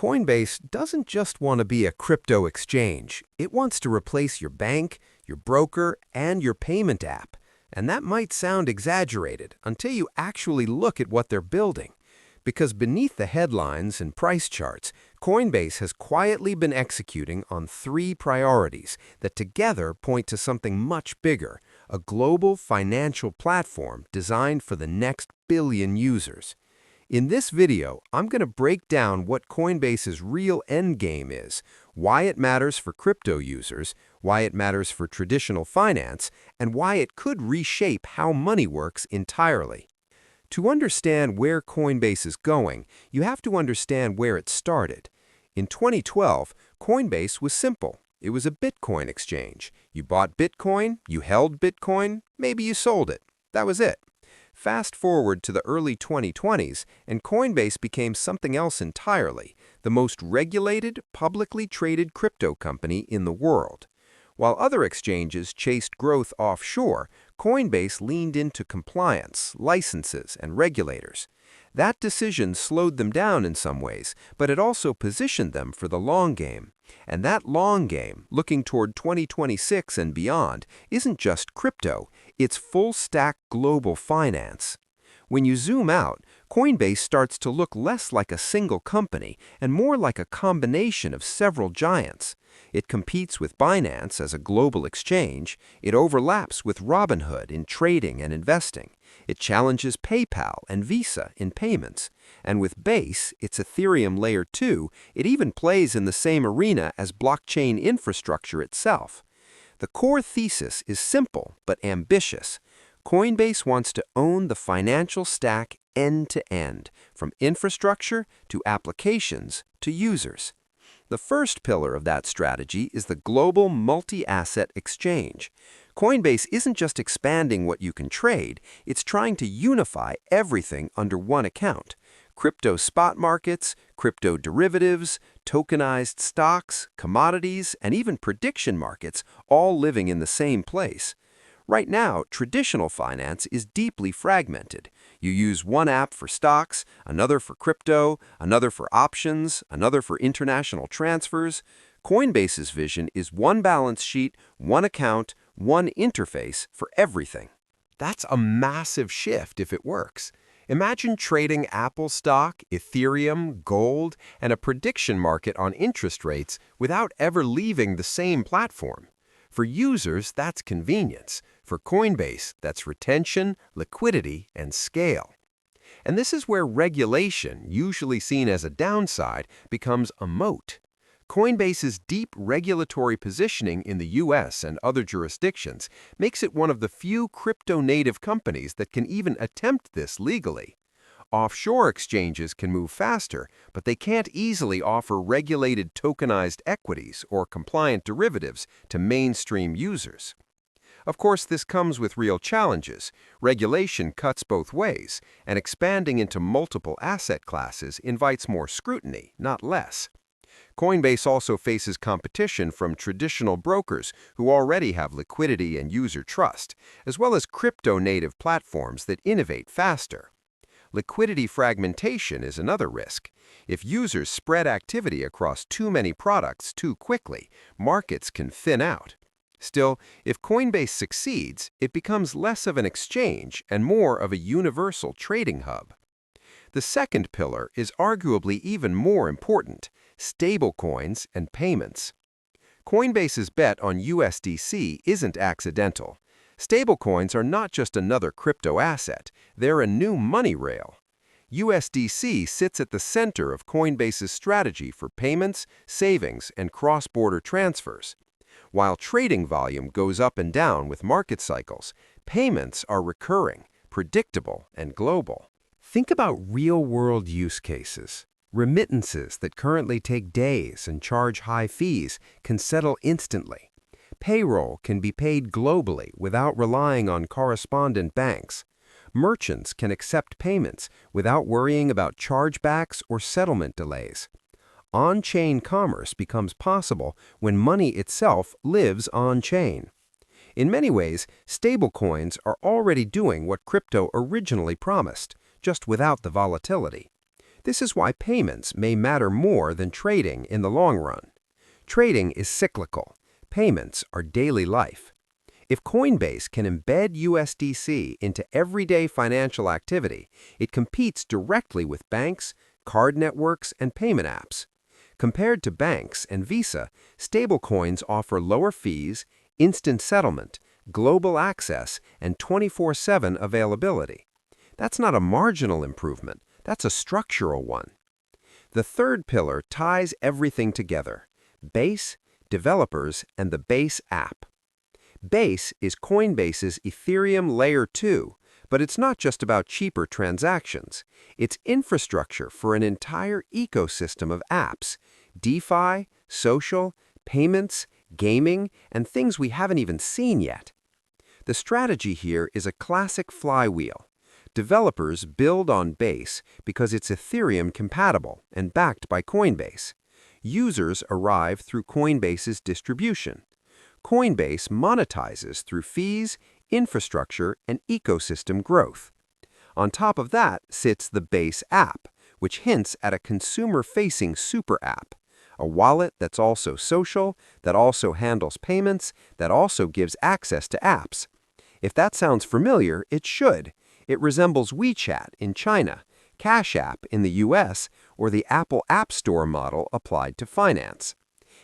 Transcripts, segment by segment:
Coinbase doesn't just want to be a crypto exchange. It wants to replace your bank, your broker, and your payment app. And that might sound exaggerated until you actually look at what they're building. Because beneath the headlines and price charts, Coinbase has quietly been executing on three priorities that together point to something much bigger, a global financial platform designed for the next billion users. In this video, I'm going to break down what Coinbase's real endgame is, why it matters for crypto users, why it matters for traditional finance, and why it could reshape how money works entirely. To understand where Coinbase is going, you have to understand where it started. In 2012, Coinbase was simple. It was a Bitcoin exchange. You bought Bitcoin, you held Bitcoin, maybe you sold it. That was it. Fast forward to the early 2020s, and Coinbase became something else entirely, the most regulated, publicly traded crypto company in the world. While other exchanges chased growth offshore, Coinbase leaned into compliance, licenses, and regulators. That decision slowed them down in some ways, but it also positioned them for the long game. And that long game, looking toward 2026 and beyond, isn't just crypto, it's full-stack global finance. When you zoom out, Coinbase starts to look less like a single company and more like a combination of several giants. It competes with Binance as a global exchange. It overlaps with Robinhood in trading and investing. It challenges PayPal and Visa in payments. And with Base, its Ethereum Layer 2, it even plays in the same arena as blockchain infrastructure itself. The core thesis is simple but ambitious. Coinbase wants to own the financial stack end-to-end, from infrastructure to applications to users. The first pillar of that strategy is the global multi-asset exchange. Coinbase isn't just expanding what you can trade, it's trying to unify everything under one account. Crypto spot markets, crypto derivatives, tokenized stocks, commodities, and even prediction markets all living in the same place. Right now, traditional finance is deeply fragmented. You use one app for stocks, another for crypto, another for options, another for international transfers. Coinbase's vision is one balance sheet, one account, one interface for everything. That's a massive shift if it works. Imagine trading Apple stock, Ethereum, gold, and a prediction market on interest rates without ever leaving the same platform. For users, that's convenience. For Coinbase, that's retention, liquidity, and scale. And this is where regulation, usually seen as a downside, becomes a moat. Coinbase's deep regulatory positioning in the US and other jurisdictions makes it one of the few crypto-native companies that can even attempt this legally. Offshore exchanges can move faster, but they can't easily offer regulated tokenized equities or compliant derivatives to mainstream users. Of course, this comes with real challenges. Regulation cuts both ways, and expanding into multiple asset classes invites more scrutiny, not less. Coinbase also faces competition from traditional brokers who already have liquidity and user trust, as well as crypto-native platforms that innovate faster. Liquidity fragmentation is another risk. If users spread activity across too many products too quickly, markets can thin out. Still, if Coinbase succeeds, it becomes less of an exchange and more of a universal trading hub. The second pillar is arguably even more important: stablecoins and payments. Coinbase's bet on USDC isn't accidental. Stablecoins are not just another crypto asset, they're a new money rail. USDC sits at the center of Coinbase's strategy for payments, savings, and cross-border transfers. While trading volume goes up and down with market cycles, payments are recurring, predictable, and global. Think about real-world use cases. Remittances that currently take days and charge high fees can settle instantly. Payroll can be paid globally without relying on correspondent banks. Merchants can accept payments without worrying about chargebacks or settlement delays. On-chain commerce becomes possible when money itself lives on-chain. In many ways, stablecoins are already doing what crypto originally promised, just without the volatility. This is why payments may matter more than trading in the long run. Trading is cyclical. Payments are daily life. If Coinbase can embed USDC into everyday financial activity, it competes directly with banks, card networks, and payment apps. Compared to banks and Visa, stablecoins offer lower fees, instant settlement, global access, and 24/7 availability. That's not a marginal improvement, that's a structural one. The third pillar ties everything together: Base, developers, and the Base app. Base is Coinbase's Ethereum Layer 2, but it's not just about cheaper transactions. It's infrastructure for an entire ecosystem of apps: DeFi, social, payments, gaming, and things we haven't even seen yet. The strategy here is a classic flywheel. Developers build on Base because it's Ethereum compatible and backed by Coinbase. Users arrive through Coinbase's distribution. Coinbase monetizes through fees, infrastructure, and ecosystem growth. On top of that sits the Base app, which hints at a consumer-facing super app, a wallet that's also social, that also handles payments, that also gives access to apps. If that sounds familiar, it should. It resembles WeChat in China, Cash App in the US, or the Apple App Store model applied to finance.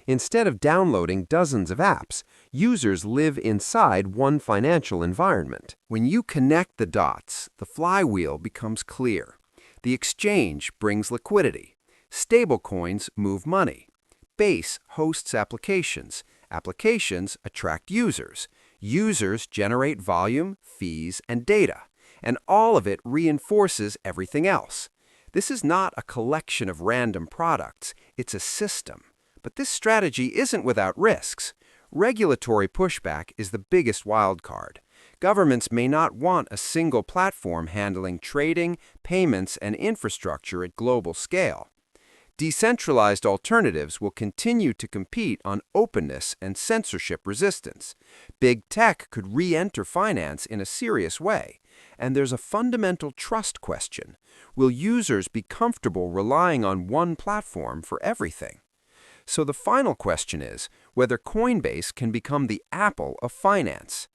Instead of downloading dozens of apps, users live inside one financial environment. When you connect the dots, the flywheel becomes clear. The exchange brings liquidity. Stablecoins move money. Base hosts applications. Applications attract users. Users generate volume, fees, and data. And all of it reinforces everything else. This is not a collection of random products. It's a system. But this strategy isn't without risks. Regulatory pushback is the biggest wild card. Governments may not want a single platform handling trading, payments, and infrastructure at global scale. Decentralized alternatives will continue to compete on openness and censorship resistance. Big tech could re-enter finance in a serious way. And there's a fundamental trust question. Will users be comfortable relying on one platform for everything? So the final question is whether Coinbase can become the Apple of finance.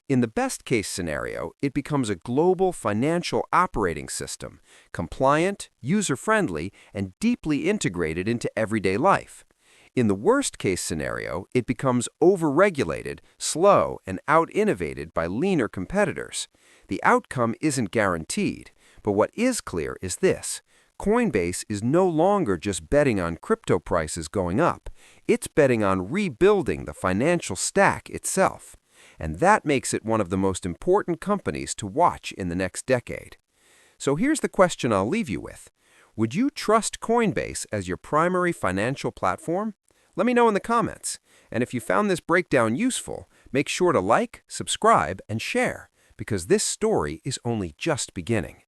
In the best-case scenario, it becomes a global financial operating system, compliant, user-friendly, and deeply integrated into everyday life. In the worst-case scenario, it becomes over-regulated, slow, and out-innovated by leaner competitors. The outcome isn't guaranteed, but what is clear is this: Coinbase is no longer just betting on crypto prices going up. It's betting on rebuilding the financial stack itself. And that makes it one of the most important companies to watch in the next decade. So here's the question I'll leave you with. Would you trust Coinbase as your primary financial platform? Let me know in the comments. And if you found this breakdown useful, make sure to like, subscribe, and share, because this story is only just beginning.